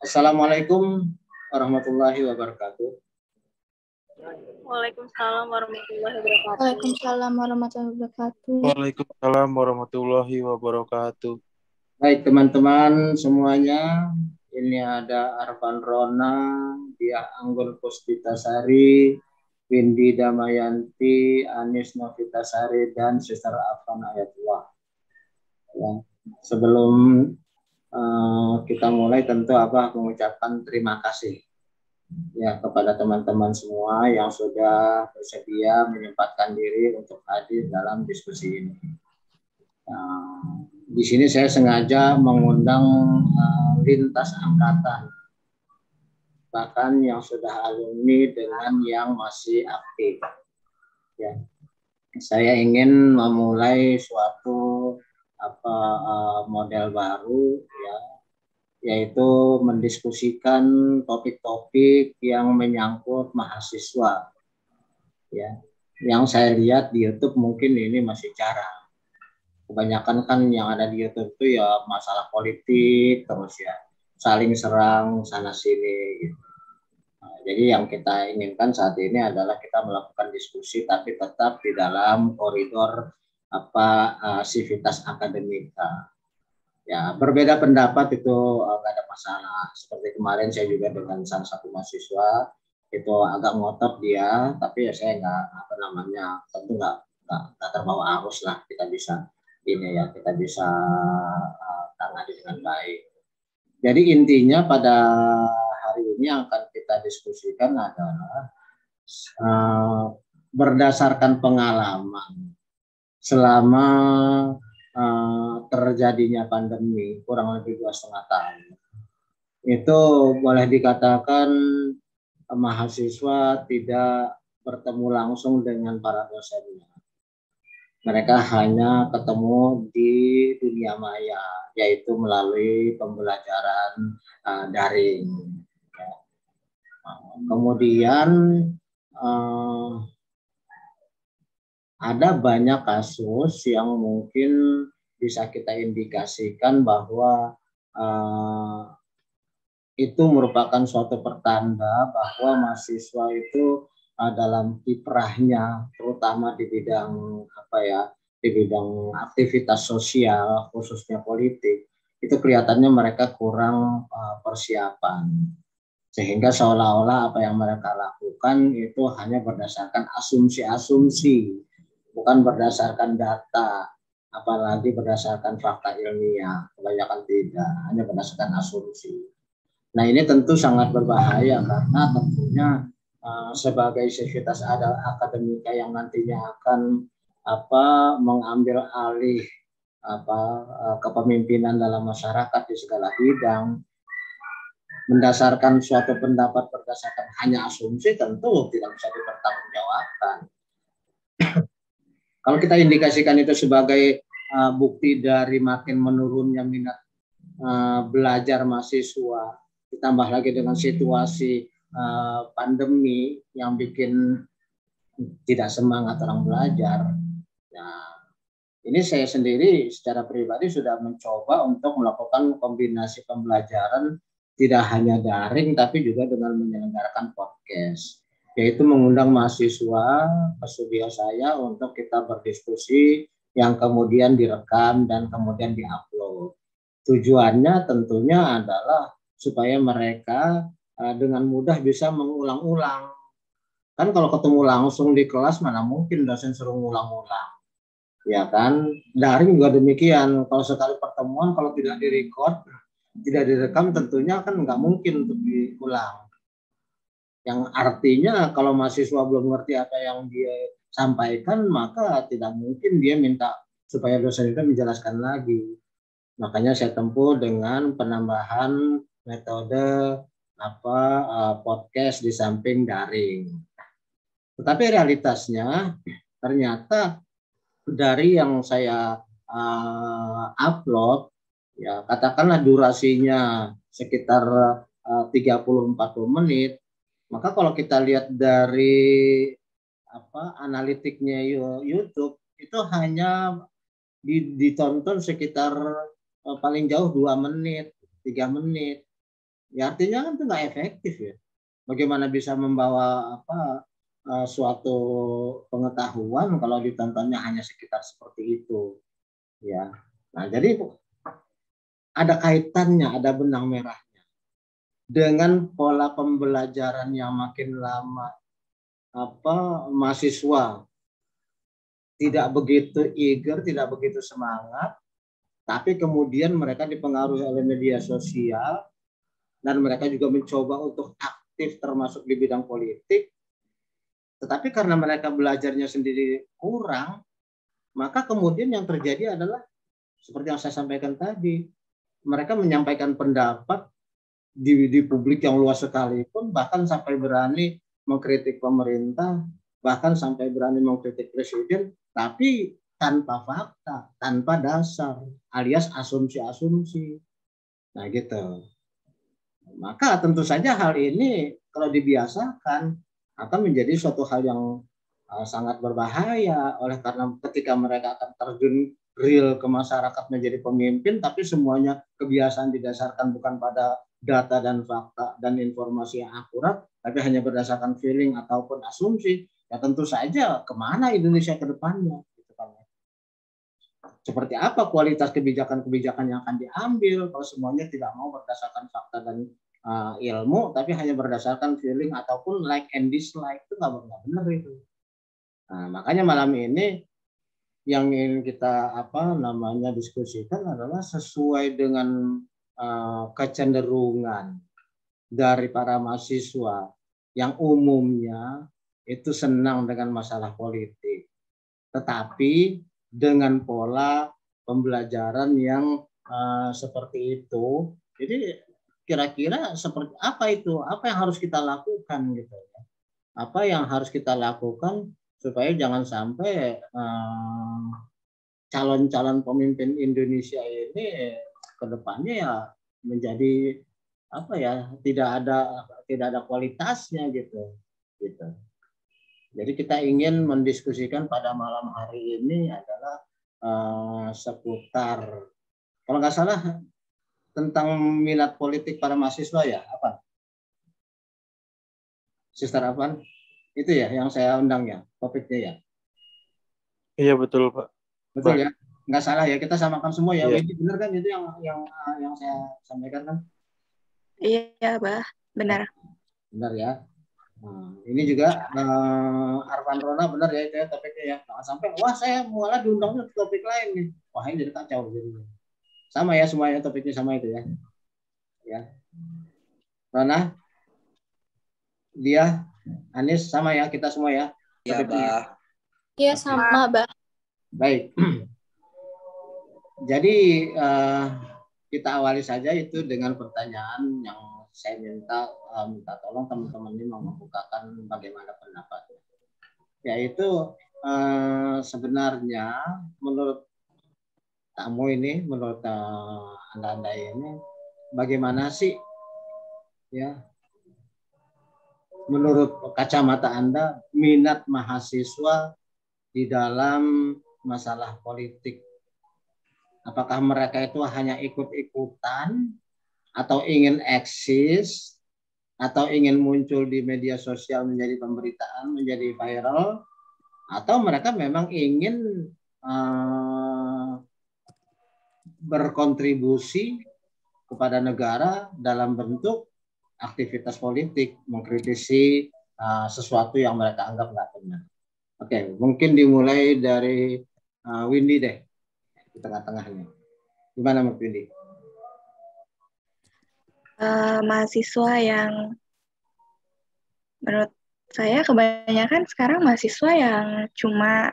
Assalamualaikum warahmatullahi wabarakatuh. Waalaikumsalam warahmatullahi wabarakatuh. Waalaikumsalam warahmatullahi wabarakatuh. Waalaikumsalam warahmatullahi wabarakatuh. Baik teman-teman semuanya, ini ada Arfan Rona, Dia Anggun Puspitasari, Windy Damayanti, Anis Novitasari, dan Sister Afan Ayatullah. Ya, sebelum kita mulai tentu mengucapkan terima kasih ya kepada teman-teman semua yang sudah bersedia menyempatkan diri untuk hadir dalam diskusi ini. Di sini saya sengaja mengundang lintas angkatan, bahkan yang sudah alumni dengan yang masih aktif. Ya, saya ingin memulai suatu model baru, ya, yaitu mendiskusikan topik-topik yang menyangkut mahasiswa. Ya, yang saya lihat di YouTube mungkin ini masih jarang. Kebanyakan kan yang ada di YouTube itu ya masalah politik, terus ya saling serang sana sini gitu. Nah, jadi yang kita inginkan saat ini adalah kita melakukan diskusi tapi tetap di dalam koridor sivitas akademika. Ya, berbeda pendapat itu nggak ada masalah. Seperti kemarin saya juga dengan salah satu mahasiswa itu agak ngotot dia, tapi ya saya tentu nggak terbawa arus lah. Kita bisa tangani dengan baik. Jadi intinya pada hari ini yang akan kita diskusikan adalah berdasarkan pengalaman selama terjadinya pandemi kurang lebih 2,5 tahun. Itu boleh dikatakan mahasiswa tidak bertemu langsung dengan para dosennya. Mereka hanya ketemu di dunia maya, yaitu melalui pembelajaran daring. Ya. Kemudian ada banyak kasus yang mungkin bisa kita indikasikan bahwa itu merupakan suatu pertanda bahwa mahasiswa itu dalam kiprahnya, terutama di bidang aktivitas sosial, khususnya politik, itu kelihatannya mereka kurang persiapan. Sehingga seolah-olah apa yang mereka lakukan itu hanya berdasarkan asumsi-asumsi, bukan berdasarkan data, apalagi berdasarkan fakta ilmiah. Kebanyakan tidak, hanya berdasarkan asumsi. Nah, ini tentu sangat berbahaya karena tentunya sebagai sivitas akademika yang nantinya akan mengambil alih kepemimpinan dalam masyarakat di segala bidang, mendasarkan suatu pendapat berdasarkan hanya asumsi tentu tidak bisa dipertanggungjawabkan. Kalau kita indikasikan itu sebagai bukti dari makin menurunnya minat belajar mahasiswa, ditambah lagi dengan situasi pandemi yang bikin tidak semangat orang belajar. Nah, ini saya sendiri secara pribadi sudah mencoba untuk melakukan kombinasi pembelajaran tidak hanya daring tapi juga dengan menyelenggarakan podcast, yaitu mengundang mahasiswa pestudio saya untuk kita berdiskusi yang kemudian direkam dan kemudian diupload. Tujuannya tentunya adalah supaya mereka dengan mudah bisa mengulang-ulang. Kan kalau ketemu langsung di kelas mana mungkin dosen suruh ngulang-ulang. Ya kan, daring juga demikian. Kalau sekali pertemuan kalau tidak direcord, tidak direkam tentunya kan nggak mungkin untuk diulang. Yang artinya kalau mahasiswa belum ngerti apa yang dia sampaikan, maka tidak mungkin dia minta supaya dosen itu menjelaskan lagi. Makanya saya tempuh dengan penambahan metode podcast di samping daring. Tetapi realitasnya ternyata dari yang saya upload, ya katakanlah durasinya sekitar 30-40 menit, maka kalau kita lihat dari analitiknya YouTube itu hanya ditonton sekitar paling jauh 2 menit, 3 menit. Ya artinya kan itu nggak efektif ya. Bagaimana bisa membawa suatu pengetahuan kalau ditontonnya hanya sekitar seperti itu, ya. Nah, jadi ada kaitannya, ada benang merahnya dengan pola pembelajaran yang makin lama mahasiswa tidak begitu eager, tidak begitu semangat, tapi kemudian mereka dipengaruhi oleh media sosial dan mereka juga mencoba untuk aktif termasuk di bidang politik. Tetapi karena mereka belajarnya sendiri kurang, maka kemudian yang terjadi adalah seperti yang saya sampaikan tadi, mereka menyampaikan pendapat di publik yang luas sekalipun, bahkan sampai berani mengkritik pemerintah, bahkan sampai berani mengkritik presiden, tapi tanpa fakta, tanpa dasar, alias asumsi-asumsi. Nah gitu. Maka tentu saja hal ini kalau dibiasakan akan menjadi suatu hal yang sangat berbahaya, oleh karena ketika mereka akan terjun real ke masyarakat menjadi pemimpin, tapi semuanya kebiasaan didasarkan bukan pada data dan fakta dan informasi yang akurat, tapi hanya berdasarkan feeling ataupun asumsi, ya tentu saja kemana Indonesia ke depannya. Gitu kan. Seperti apa kualitas kebijakan-kebijakan yang akan diambil kalau semuanya tidak mau berdasarkan fakta dan ilmu, tapi hanya berdasarkan feeling ataupun like and dislike, itu nggak benar itu. Nah, makanya malam ini yang ingin kita diskusikan adalah sesuai dengan kecenderungan dari para mahasiswa yang umumnya itu senang dengan masalah politik, tetapi dengan pola pembelajaran yang seperti itu. Jadi kira-kira seperti apa itu? Apa yang harus kita lakukan gitu ya? Apa yang harus kita lakukan supaya jangan sampai calon-calon pemimpin Indonesia ini ke depannya ya menjadi tidak ada kualitasnya gitu. Jadi kita ingin mendiskusikan pada malam hari ini adalah seputar, kalau nggak salah, tentang minat politik para mahasiswa ya, apa? Sister Afan? Itu ya yang saya undang ya, topiknya ya. Iya betul Pak. Betul ya, nggak salah ya, kita samakan semua ya. Iya. Ini benar kan itu yang saya sampaikan kan? Iya, Bah. Benar. Benar ya. Nah, ini juga Arfan Rona benar ya itu ya topiknya ya. Jangan sampai wah saya malah diundangnya ke topik lain nih. Wah ini jadi kacau jadi. Sama ya semuanya topiknya sama itu ya. Ya. Rona, dia, Anis sama ya kita semua ya. Iya, Bah. Iya, sama, Bah. Baik. Jadi kita awali saja itu dengan pertanyaan yang saya minta tolong teman-teman ini membukakan bagaimana pendapatnya. Yaitu sebenarnya menurut kamu ini, menurut Anda ini, bagaimana sih ya menurut kacamata Anda minat mahasiswa di dalam masalah politik? Apakah mereka itu hanya ikut-ikutan atau ingin eksis atau ingin muncul di media sosial menjadi pemberitaan, menjadi viral, atau mereka memang ingin berkontribusi kepada negara dalam bentuk aktivitas politik, mengkritisi sesuatu yang mereka anggap nggak benar. Oke, mungkin dimulai dari Windy deh, di tengah-tengahnya. Gimana Mbak Windy? Mahasiswa yang menurut saya kebanyakan sekarang mahasiswa yang cuma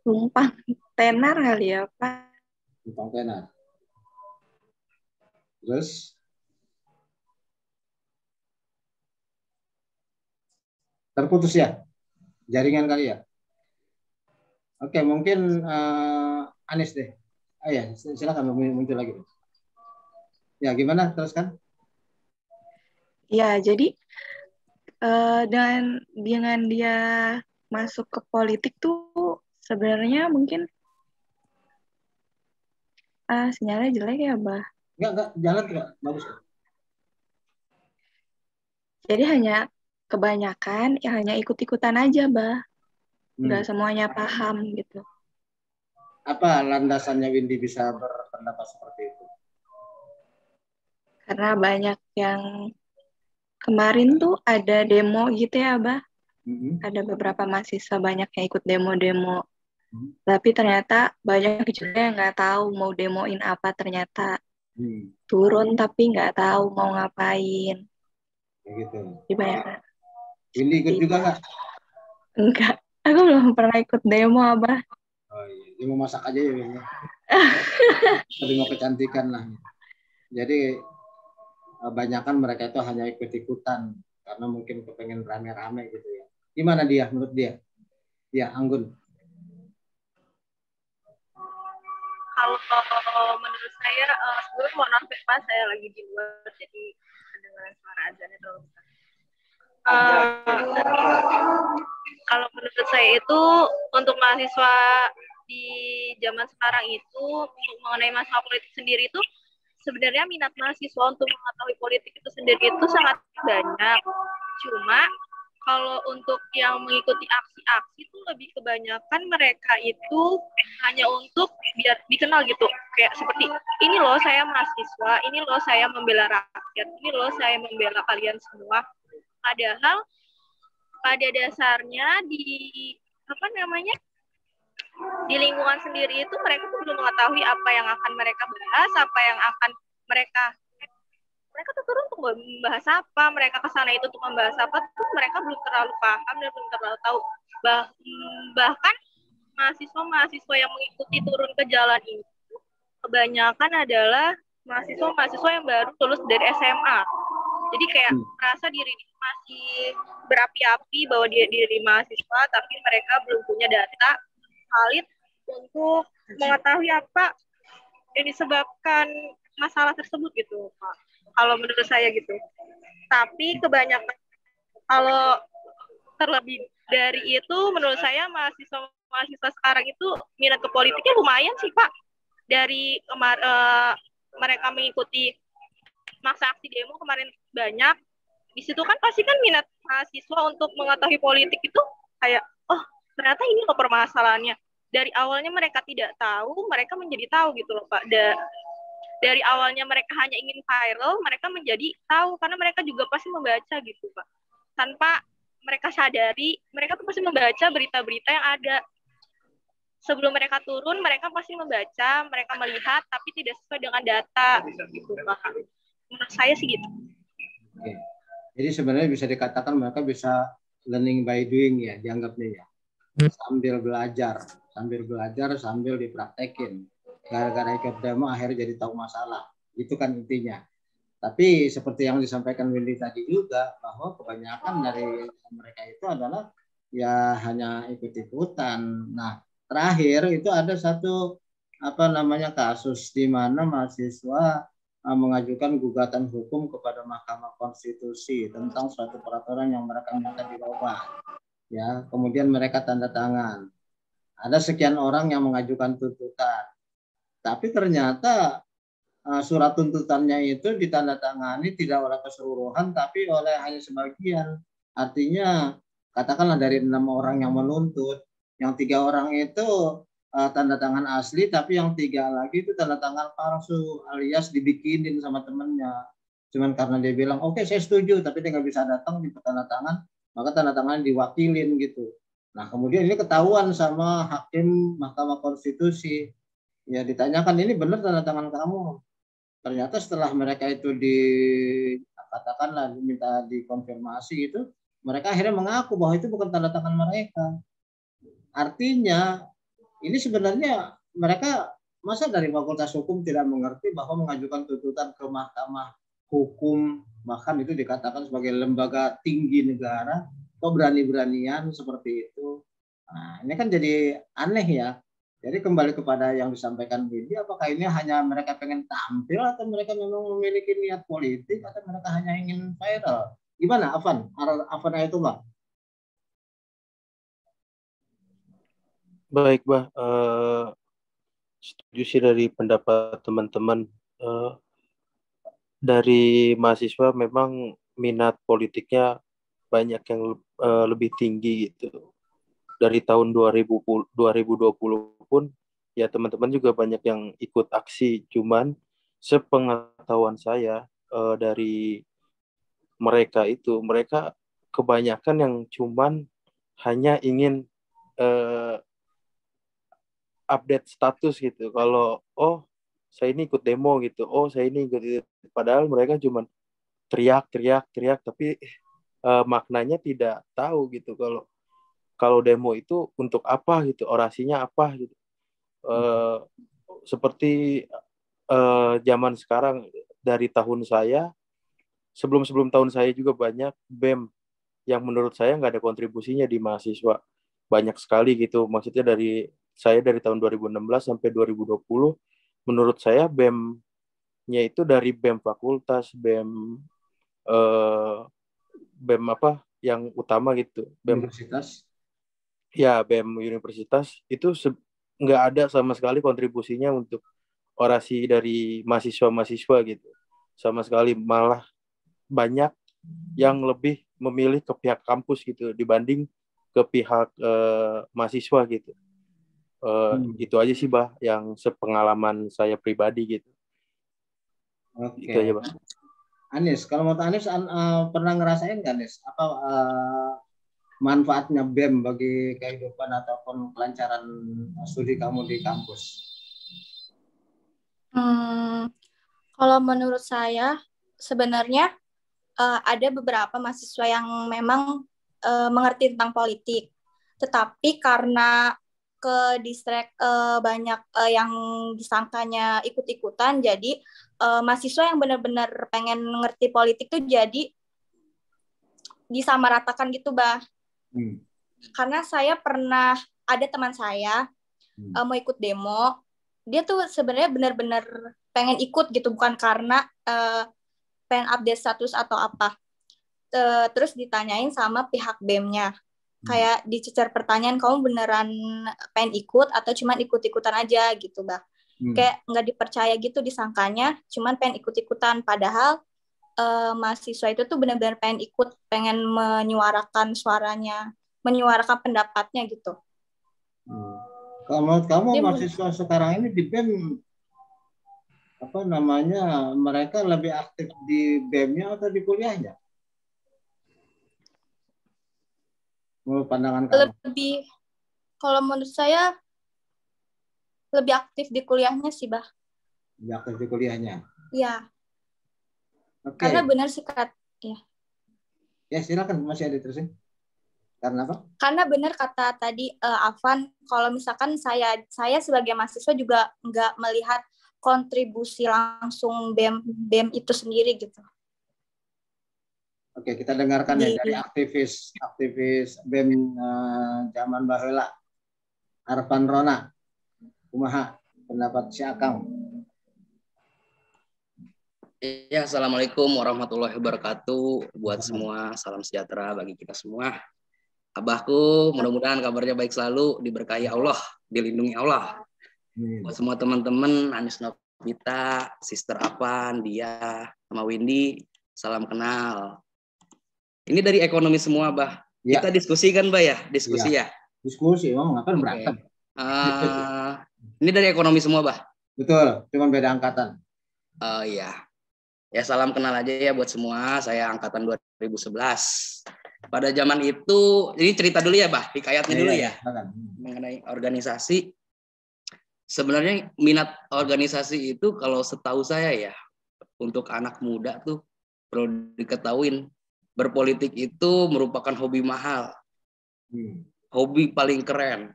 numpang tenar kali ya, Pak. Numpang tenar. Terus? Terputus ya? Jaringan kali ya? Oke, mungkin Anis deh. Ya, silakan muncul lagi. Ya, gimana? Teruskan. Ya, jadi dengan dia masuk ke politik tuh sebenarnya mungkin sinyalnya jelek ya, Bah? Enggak, jalan kok. Bagus. Jadi kebanyakan hanya ikut-ikutan aja, Bah. Nggak semuanya paham gitu. Apa landasannya Windy bisa berpendapat seperti itu? Karena banyak yang kemarin tuh ada demo gitu ya, Bah. Ada beberapa mahasiswa banyak yang ikut demo-demo. Tapi ternyata banyak juga yang nggak tahu mau demoin apa ternyata. Turun tapi nggak tahu mau ngapain. Begitu. Gimana? Windy ikut juga nggak? Enggak. Aku belum pernah ikut demo, Abah. Oh iya, dia mau masak aja ya Windy. Tadi mau kecantikan lah. Jadi kebanyakan mereka itu hanya ikut-ikutan karena mungkin kepengen rame-rame gitu ya. Gimana dia menurut dia? Ya, Anggun. Kalau menurut saya, sebelum mohon maaf Pak, saya lagi di luar, jadi kedengaran suara azannya terlalu besar. Kalau menurut saya itu untuk mahasiswa di zaman sekarang itu untuk mengenai masalah politik sendiri itu sebenarnya minat mahasiswa untuk mengetahui politik itu sendiri itu sangat banyak. Cuma kalau untuk yang mengikuti aksi-aksi itu lebih kebanyakan mereka itu hanya untuk biar dikenal gitu. Kayak seperti, ini loh saya mahasiswa, ini loh saya membela rakyat, ini loh saya membela kalian semua. Padahal pada dasarnya di di lingkungan sendiri itu mereka tuh belum mengetahui apa yang akan mereka bahas, apa yang akan mereka tuh turun untuk membahas apa, mereka kesana itu untuk membahas apa, tuh mereka belum terlalu paham dan belum terlalu tahu. Bahkan mahasiswa yang mengikuti turun ke jalan ini kebanyakan adalah mahasiswa yang baru lulus dari SMA. Jadi kayak merasa diri masih berapi-api bahwa dia diri mahasiswa, tapi mereka belum punya data valid untuk mengetahui apa yang disebabkan masalah tersebut gitu, Pak. Kalau menurut saya gitu. Tapi kebanyakan kalau terlebih dari itu menurut saya mahasiswa sekarang itu minat ke politiknya lumayan sih, Pak. Dari mereka mengikuti masa aksi demo kemarin banyak. Di situ kan pasti kan minat mahasiswa untuk mengetahui politik itu kayak, oh ternyata ini loh permasalahannya. Dari awalnya mereka tidak tahu, mereka menjadi tahu gitu loh Pak. Dari awalnya mereka hanya ingin viral, mereka menjadi tahu karena mereka juga pasti membaca gitu Pak. Tanpa mereka sadari, mereka tuh pasti membaca berita-berita yang ada. Sebelum mereka turun, mereka pasti membaca, mereka melihat, tapi tidak sesuai dengan data gitu Pak. Menurut saya sih gitu. Oke. Jadi sebenarnya bisa dikatakan mereka bisa learning by doing ya, dianggapnya ya. Sambil belajar sambil dipraktekin. Gara-gara ikut demo akhirnya jadi tahu masalah. Itu kan intinya. Tapi seperti yang disampaikan Windy tadi juga, bahwa kebanyakan dari mereka itu adalah ya hanya ikut-ikutan. Nah, terakhir itu ada satu kasus di mana mahasiswa mengajukan gugatan hukum kepada Mahkamah Konstitusi tentang suatu peraturan yang mereka minta dirubah. Ya, kemudian mereka tanda tangan. Ada sekian orang yang mengajukan tuntutan. Tapi ternyata surat tuntutannya itu ditandatangani tidak oleh keseluruhan, tapi oleh hanya sebagian. Artinya, katakanlah dari 6 orang yang menuntut, yang 3 orang itu tanda tangan asli, tapi yang 3 lagi itu tanda tangan palsu, alias dibikinin sama temennya. Cuman karena dia bilang, oke, saya setuju, tapi dia nggak bisa datang di tanda tangan, maka tanda tangan diwakilin gitu. Nah, kemudian ini ketahuan sama hakim Mahkamah Konstitusi. Ya ditanyakan, ini benar tanda tangan kamu? Ternyata setelah mereka itu katakanlah diminta dikonfirmasi itu, mereka akhirnya mengaku bahwa itu bukan tanda tangan mereka. Artinya ini sebenarnya mereka masa dari Fakultas Hukum tidak mengerti bahwa mengajukan tuntutan ke Mahkamah Hukum, bahkan itu dikatakan sebagai lembaga tinggi negara, kok berani-beranian seperti itu. Nah, ini kan jadi aneh ya. Jadi kembali kepada yang disampaikan Windy, apakah ini hanya mereka pengen tampil atau mereka memang memiliki niat politik atau mereka hanya ingin viral? Gimana, Afan? Afan itu, Mbak? Baik, Mbak. Setuju sih dari pendapat teman-teman. Dari mahasiswa memang minat politiknya banyak yang lebih tinggi gitu. Dari tahun 2020 pun ya teman-teman juga banyak yang ikut aksi, cuman sepengetahuan saya dari mereka kebanyakan yang cuman hanya ingin update status gitu. Kalau saya ini ikut demo gitu, saya ini ikut itu. Padahal mereka cuman teriak, tapi maknanya tidak tahu gitu. Kalau demo itu untuk apa gitu, orasinya apa gitu. Seperti zaman sekarang, dari tahun saya, sebelum tahun saya juga banyak BEM yang menurut saya nggak ada kontribusinya di mahasiswa. Banyak sekali gitu. Maksudnya dari tahun 2016 sampai 2020, menurut saya BEM-nya itu dari BEM fakultas, BEM apa yang utama gitu, BEM Universitas. Ya, BEM universitas itu nggak ada sama sekali kontribusinya untuk orasi dari mahasiswa-mahasiswa gitu. Sama sekali, malah banyak yang lebih memilih ke pihak kampus gitu dibanding ke pihak mahasiswa gitu. Itu aja sih, Bah, yang sepengalaman saya pribadi gitu. Oke. Itu aja, Bah. Anis, kalau menurut Anis pernah ngerasain nggak, Anis, apa manfaatnya BEM bagi kehidupan ataupun kelancaran studi kamu di kampus? Kalau menurut saya sebenarnya ada beberapa mahasiswa yang memang mengerti tentang politik, tetapi karena ke distrik banyak yang disangkanya ikut-ikutan, jadi mahasiswa yang benar-benar pengen ngerti politik tuh jadi disamaratakan gitu, Bah. Karena saya pernah ada teman saya mau ikut demo, dia tuh sebenarnya benar-benar pengen ikut gitu, bukan karena pengen update status atau apa. Terus ditanyain sama pihak BEM-nya, kayak dicecer pertanyaan, kamu beneran pengen ikut atau cuman ikut-ikutan aja gitu, Bah. Kayak nggak dipercaya gitu, disangkanya cuman pengen ikut-ikutan, padahal mahasiswa itu tuh benar-benar pengen ikut, pengen menyuarakan suaranya, menyuarakan pendapatnya gitu. Kalau menurut kamu mahasiswa sekarang ini di BEM apa namanya, mereka lebih aktif di BEM-nya atau di kuliahnya? Menurut pandangan kamu? Kalau menurut saya lebih aktif di kuliahnya sih, Bah. Lebih aktif di kuliahnya? Iya. Okay. Karena benar sih, ya. Ya, silakan, masih ada terusin. Karena apa? Karena benar kata tadi Afan, kalau misalkan saya sebagai mahasiswa juga nggak melihat kontribusi langsung BEM itu sendiri gitu. Oke, kita dengarkan ya dari aktivis BEM zaman baheula, Arfan Rona. Kumaha pendapat si Akang? Ya, assalamualaikum warahmatullahi wabarakatuh. Buat semua, salam sejahtera bagi kita semua. Abahku, mudah-mudahan kabarnya baik selalu, diberkahi Allah, dilindungi Allah. Buat semua teman-teman, Anis Novita, Sister Apan, Dia, sama Windy, salam kenal. Ini dari ekonomi semua, Bah. Ya. Kita diskusi kan, Bah ya? Diskusi ya? Diskusi, emang ngapain berantem? Ini dari ekonomi semua, Bah. Betul, cuma beda angkatan. Oh iya. Ya, salam kenal aja ya buat semua. Saya angkatan 2011. Pada zaman itu, ini cerita dulu ya, Bah, hikayatnya dulu ya. Mengenai organisasi. Sebenarnya minat organisasi itu kalau setahu saya ya, untuk anak muda tuh perlu diketahuin, berpolitik itu merupakan hobi mahal. Hobi paling keren.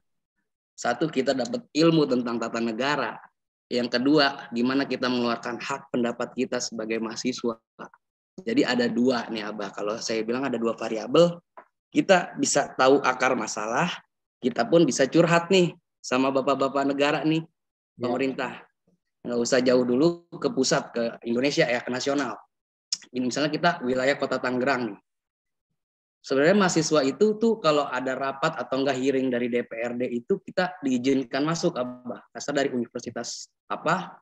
Satu, kita dapat ilmu tentang tata negara. Yang kedua, gimana kita mengeluarkan hak pendapat kita sebagai mahasiswa. Jadi ada dua nih, Abah. Kalau saya bilang ada dua variabel, kita bisa tahu akar masalah, kita pun bisa curhat nih sama bapak-bapak negara nih, pemerintah. Nggak usah jauh dulu ke pusat, ke Indonesia ya, ke nasional. Ini misalnya kita wilayah Kota Tangerang nih. Sebenarnya mahasiswa itu tuh kalau ada rapat atau enggak hearing dari DPRD itu kita diizinkan masuk, Abah. Asal dari universitas apa?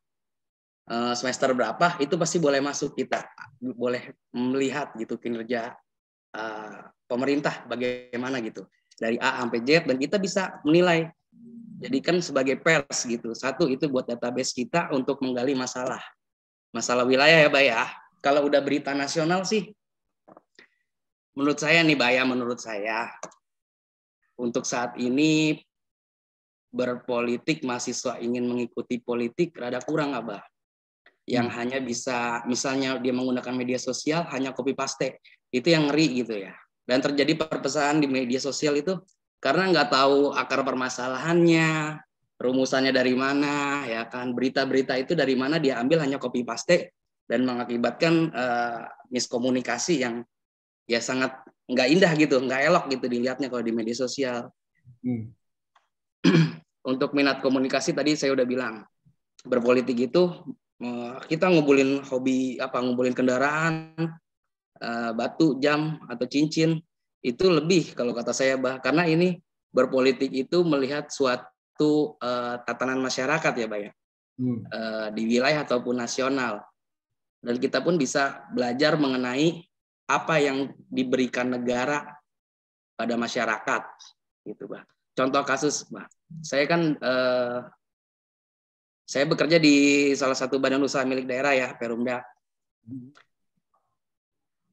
semester berapa itu pasti boleh masuk, kita boleh melihat gitu kinerja pemerintah bagaimana gitu dari A sampai Z, dan kita bisa menilai. Jadi kan sebagai pers gitu, satu itu buat database kita untuk menggali masalah wilayah ya Mbak ya. Kalau udah berita nasional sih menurut saya nih Mbak ya, menurut saya untuk saat ini berpolitik, mahasiswa ingin mengikuti politik rada kurang Mbak. Yang hanya bisa, misalnya dia menggunakan media sosial, hanya copy paste. Itu yang ngeri gitu ya. Dan terjadi perpecahan di media sosial itu karena nggak tahu akar permasalahannya, rumusannya dari mana, ya kan. Berita-berita itu dari mana dia ambil, hanya copy paste, dan mengakibatkan miskomunikasi yang ya sangat nggak indah gitu, nggak elok gitu dilihatnya kalau di media sosial. Untuk minat komunikasi tadi saya udah bilang, berpolitik itu kita ngumpulin hobi ngumpulin kendaraan, batu, jam atau cincin, itu lebih kalau kata saya karena ini berpolitik itu melihat suatu tatanan masyarakat ya Mbak ya, di wilayah ataupun nasional, dan kita pun bisa belajar mengenai apa yang diberikan negara pada masyarakat gitu Mbak. Contoh kasus Mbak, saya kan saya bekerja di salah satu badan usaha milik daerah ya, Perumda.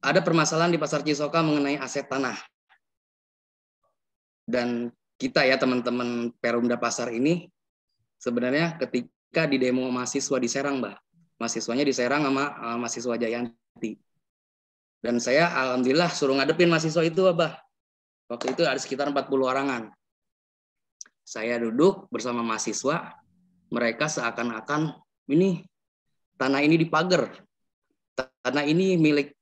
Ada permasalahan di Pasar Cisoka mengenai aset tanah. Dan kita ya teman-teman Perumda Pasar ini sebenarnya ketika di demo mahasiswa di Serang, Mbak. Mahasiswanya di Serang sama mahasiswa Jayanti. Dan saya alhamdulillah suruh ngadepin mahasiswa itu, Mbak. Waktu itu ada sekitar 40 orangan. Saya duduk bersama mahasiswa, mereka seakan-akan ini tanah ini dipagar, tanah ini milik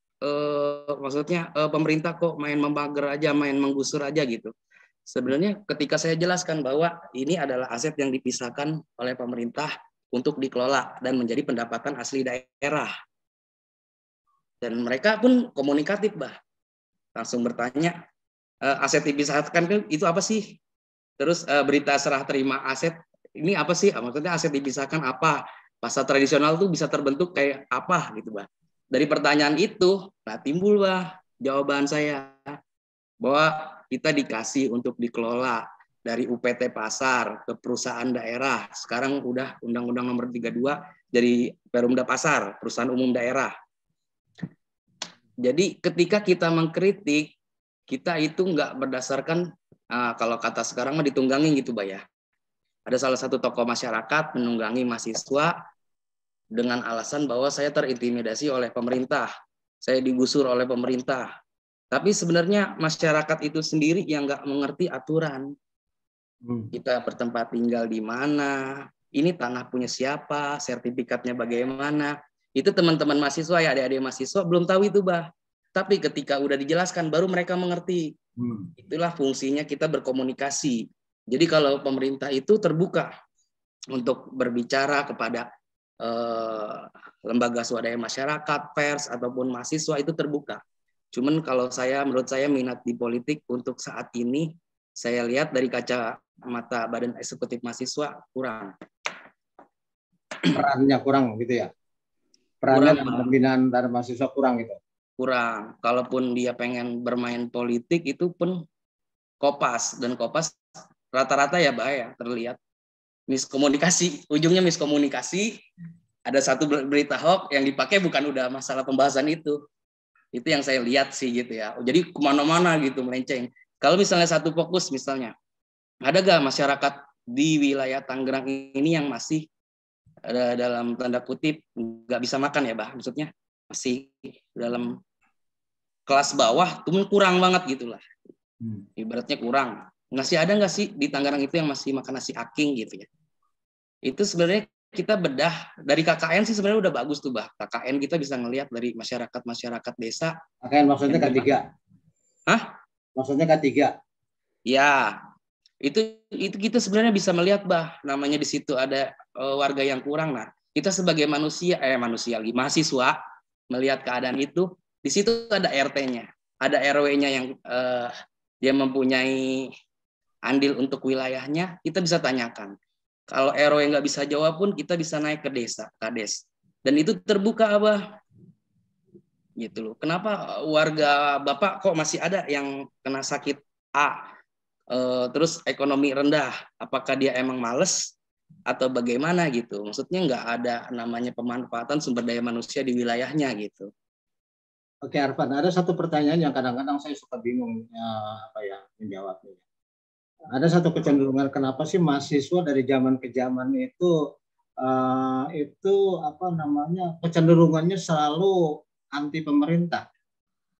maksudnya pemerintah kok main membagar aja, main menggusur aja gitu. Sebenarnya ketika saya jelaskan bahwa ini adalah aset yang dipisahkan oleh pemerintah untuk dikelola dan menjadi pendapatan asli daerah, dan mereka pun komunikatif langsung bertanya, aset dipisahkan itu apa sih? Terus berita serah terima aset ini apa sih? Maksudnya aset dipisahkan apa? Pasar tradisional tuh bisa terbentuk kayak apa gitu, Mbak. Dari pertanyaan itu, timbul, jawaban saya bahwa kita dikasih untuk dikelola dari UPT Pasar ke perusahaan daerah. Sekarang udah Undang-Undang Nomor 32 dari Perumda Pasar, perusahaan umum daerah. Jadi ketika kita mengkritik, kita itu nggak berdasarkan kalau kata sekarang mah ditunggangin gitu, Mbak ya. Ada salah satu tokoh masyarakat menunggangi mahasiswa dengan alasan bahwa saya terintimidasi oleh pemerintah, saya digusur oleh pemerintah. Tapi sebenarnya masyarakat itu sendiri yang nggak mengerti aturan. Kita bertempat tinggal di mana, ini tanah punya siapa, sertifikatnya bagaimana. Itu teman-teman mahasiswa ya, adik-adik mahasiswa belum tahu itu, Bah. Tapi ketika udah dijelaskan baru mereka mengerti. Itulah fungsinya kita berkomunikasi. Jadi kalau pemerintah itu terbuka untuk berbicara kepada lembaga swadaya masyarakat, pers, ataupun mahasiswa, itu terbuka. Cuman kalau menurut saya minat di politik untuk saat ini, saya lihat dari kacamata Badan Eksekutif Mahasiswa kurang. Perannya kurang gitu ya? Perannya dalam pembinaan dari mahasiswa kurang gitu? Kurang. Kalaupun dia pengen bermain politik, itu pun kopas. Dan kopas rata-rata ya bahaya, terlihat miskomunikasi, ujungnya miskomunikasi. Ada satu berita hoax yang dipakai bukan udah masalah pembahasan itu yang saya lihat sih gitu ya. Jadi kemana-mana gitu melenceng. Kalau misalnya satu fokus, misalnya ada gak masyarakat di wilayah Tangerang ini yang masih dalam tanda kutip nggak bisa makan ya, Bah? Maksudnya masih dalam kelas bawah, tuh kurang banget gitulah. Ibaratnya kurang. Masih ada nggak sih di Tangerang itu yang masih makan nasi aking gitu ya? Itu sebenarnya kita bedah dari KKN sih sebenarnya udah bagus tuh, Bah. KKN kita bisa ngelihat dari masyarakat desa. KKN maksudnya K3? Hah? Maksudnya K3? Ya, itu kita sebenarnya bisa melihat, Bah. Namanya di situ ada warga yang kurang. Nah, kita sebagai mahasiswa melihat keadaan itu, di situ ada RT-nya, ada RW-nya yang dia mempunyai andil untuk wilayahnya, kita bisa tanyakan. Kalau RW nggak bisa jawab pun, kita bisa naik ke desa, kades. Dan itu terbuka, Abah. Gitu loh. Kenapa warga Bapak kok masih ada yang kena sakit A, terus ekonomi rendah? Apakah dia emang males atau bagaimana gitu? Maksudnya nggak ada namanya pemanfaatan sumber daya manusia di wilayahnya gitu. Oke, Arfan, ada satu pertanyaan yang kadang-kadang saya suka bingung menjawabnya. Ada satu kecenderungan kenapa sih mahasiswa dari zaman ke zaman itu kecenderungannya selalu anti pemerintah.